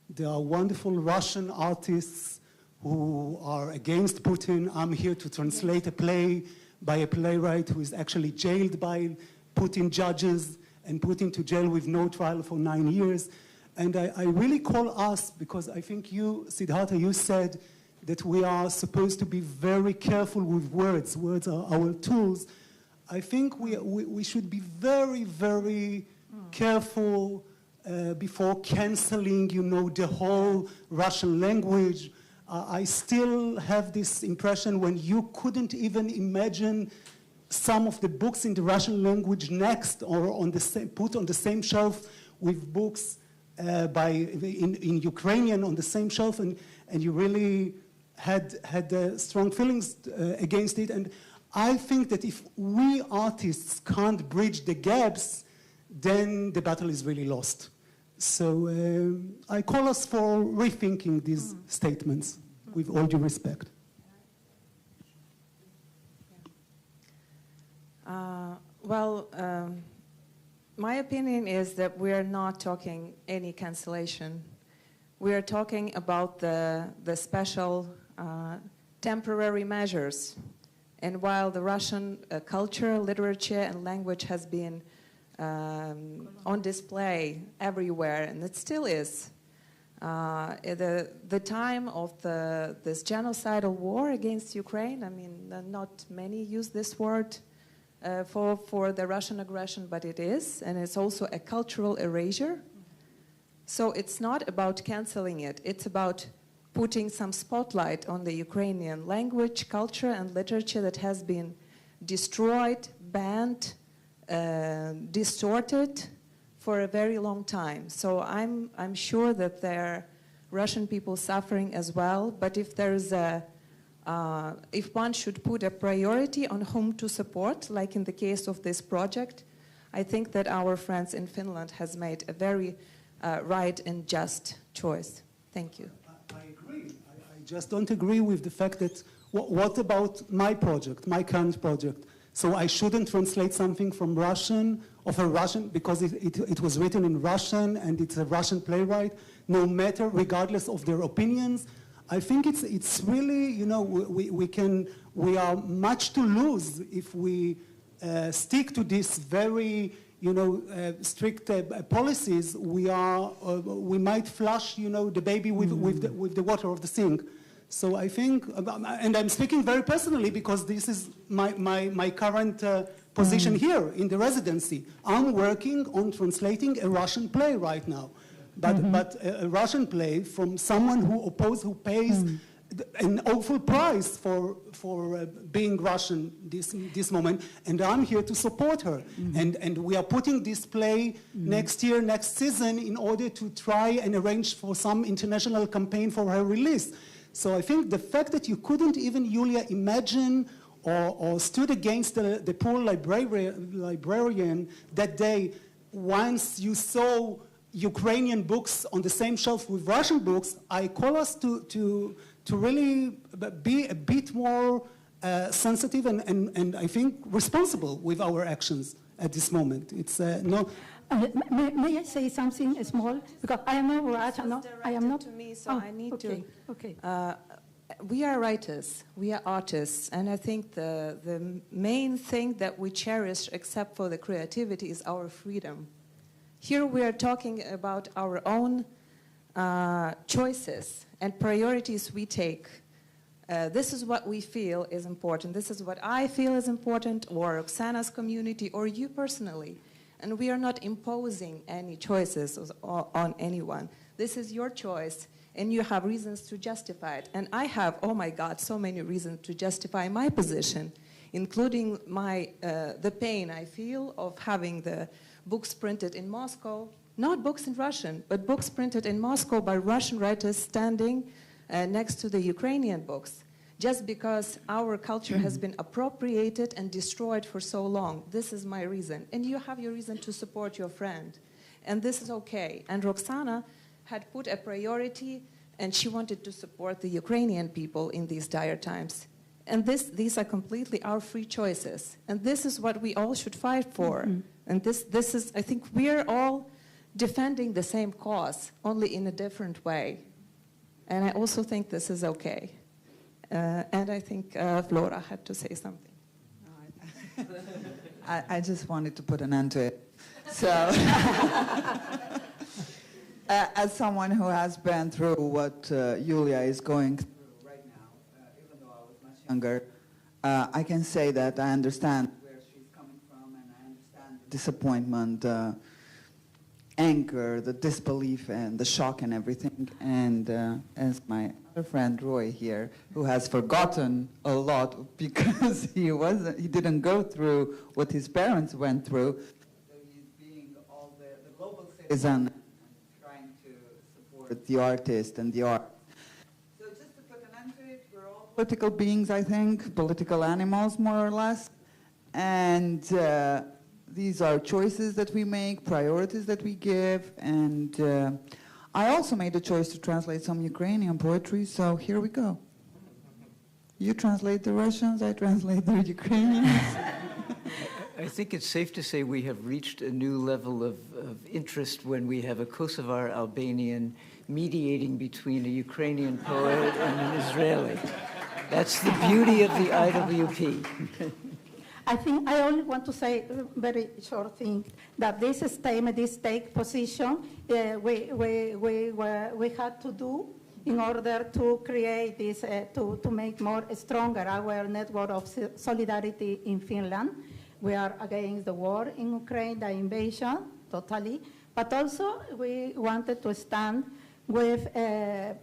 There are wonderful Russian artists who are against Putin. I'm here to translate a play by a playwright who is actually jailed by Putin judges and put into jail with no trial for 9 years. And I really call us, because I think you, Siddhartha, you said that we are supposed to be very careful with words. Words are our tools. I think we should be very careful before canceling, the whole Russian language. I still have this impression when you couldn't even imagine some of the books in the Russian language next or put on the same shelf with books in Ukrainian on the same shelf, and you really had strong feelings against it. And I think that if we artists can't bridge the gaps, then the battle is really lost. So I call us for rethinking these statements with all due respect. My opinion is that we are not talking any cancellation. We are talking about the special temporary measures. And while the Russian culture, literature, and language has been on display everywhere, and it still is, the time of this genocidal war against Ukraine, I mean, not many use this word for the Russian aggression, but it is, and it's also a cultural erasure. So it's not about canceling it, it's about putting some spotlight on the Ukrainian language, culture, and literature that has been destroyed, banned, distorted for a very long time. So I'm sure that there are Russian people suffering as well, but if there's if one should put a priority on whom to support, like in the case of this project, I think that our friends in Finland has made a very right and just choice. Thank you. I agree. I just don't agree with the fact that, what about my project, my current project? So I shouldn't translate something from Russian, because it was written in Russian and it's a Russian playwright, no matter, regardless of their opinions. I think it's really, we are much to lose if we stick to this very, strict policies. We might flush, the baby with the water of the sink. So I think, and I'm speaking very personally because this is my current position here in the residency. I'm working on translating a Russian play right now. But a Russian play from someone who pays an awful price for being Russian this moment, and I'm here to support her. And we are putting this play next season, in order to try and arrange for some international campaign for her release. So I think the fact that you couldn't even, Yulia, imagine or stood against the poor librarian that day, once you saw Ukrainian books on the same shelf with Russian books, I call us to really be a bit more sensitive and I think responsible with our actions at this moment. It's no. May I say something small? Because I am not Russian. I am not. To me, so I need to. Okay. we are writers, we are artists, and I think the main thing that we cherish, except for the creativity, is our freedom. Here we are talking about our own choices and priorities we take. This is what we feel is important. This is what I feel is important, or Roxana's community, or you personally. And we are not imposing any choices on anyone. This is your choice, and you have reasons to justify it. And I have, oh my God, so many reasons to justify my position, including the pain I feel of having the books printed in Moscow, not books in Russian, but books printed in Moscow by Russian writers standing next to the Ukrainian books, just because our culture has been appropriated and destroyed for so long. This is my reason. And you have your reason to support your friend. And this is okay. And Roxana had put a priority, and she wanted to support the Ukrainian people in these dire times. And these are completely our free choices. And this is what we all should fight for. Mm-hmm. And this is, I think we're all defending the same cause, only in a different way. And I also think this is okay. And I think Flora had to say something. I just wanted to put an end to it. So, as someone who has been through what Julia is going through right now, even though I was much younger, I can say that I understand where she's coming from, and I understand the disappointment, anger, the disbelief, and the shock and everything. And as my other friend Roy here, who has forgotten a lot because he didn't go through what his parents went through, so he's being all the global citizen and trying to support the artist and the art. So just to put an end to it, we're all political beings, I think, political animals, more or less, and these are choices that we make, priorities that we give, and I also made a choice to translate some Ukrainian poetry, so here we go. You translate the Russians, I translate the Ukrainians. I think it's safe to say we have reached a new level of interest when we have a Kosovar Albanian mediating between a Ukrainian poet and an Israeli. That's the beauty of the IWP. I think I only want to say a very short thing, that this statement, this take position, we had to do in order to create this, to make more stronger our network of solidarity in Finland. We are against the war in Ukraine, the invasion, totally, but also we wanted to stand with a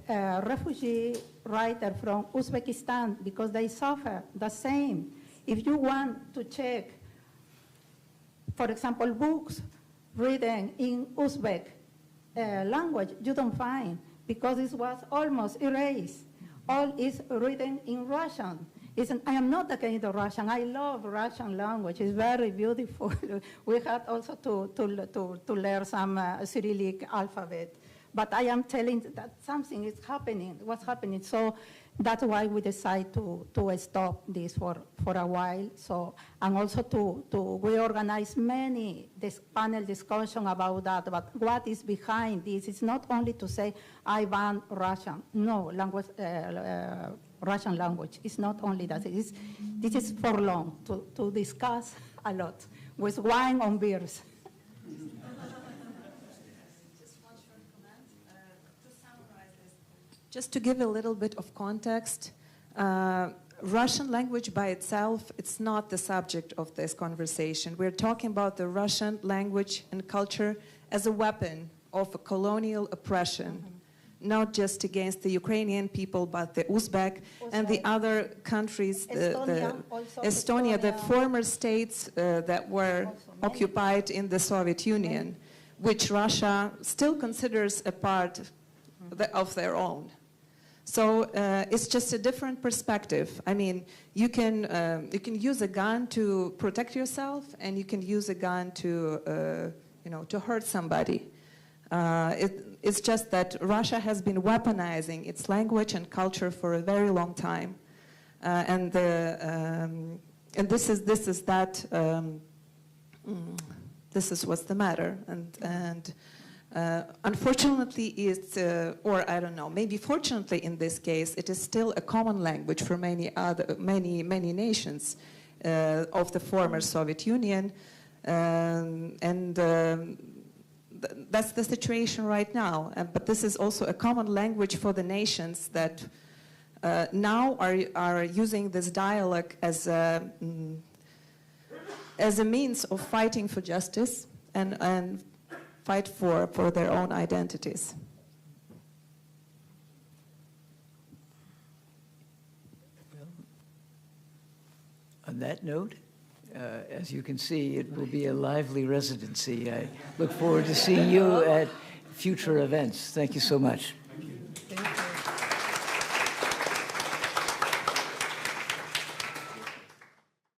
refugee writer from Uzbekistan because they suffer the same. If you want to check, for example, books written in Uzbek language, you don't find, because it was almost erased. All is written in Russian. I am not against the Russian. I love Russian language. It's very beautiful. We had also to learn some Cyrillic alphabet. But I am telling that something is happening, what's happening. So that's why we decided to stop this for a while. So, and also we organize many panel discussion about that, but what is behind this? It's not only to say, I ban Russian. No, language, Russian language. It's not only that. This is for long, to discuss a lot, with wine on beers. Just to give a little bit of context, Russian language by itself, it's not the subject of this conversation. We're talking about the Russian language and culture as a weapon of a colonial oppression, not just against the Ukrainian people, but the Uzbek and the other countries, Estonia, the former states that were occupied in the Soviet Union, which Russia still considers a part of their own. So it's just a different perspective. I mean, you can use a gun to protect yourself, and you can use a gun to hurt somebody. It's just that Russia has been weaponizing its language and culture for a very long time, and this is what's the matter. And Unfortunately, it's, or I don't know, maybe fortunately in this case, it is still a common language for many nations of the former Soviet Union, that's the situation right now. But this is also a common language for the nations that now are using this dialogue as a means of fighting for justice and fight for their own identities. Well, on that note, as you can see, it will be a lively residency. I look forward to seeing you at future events. Thank you so much.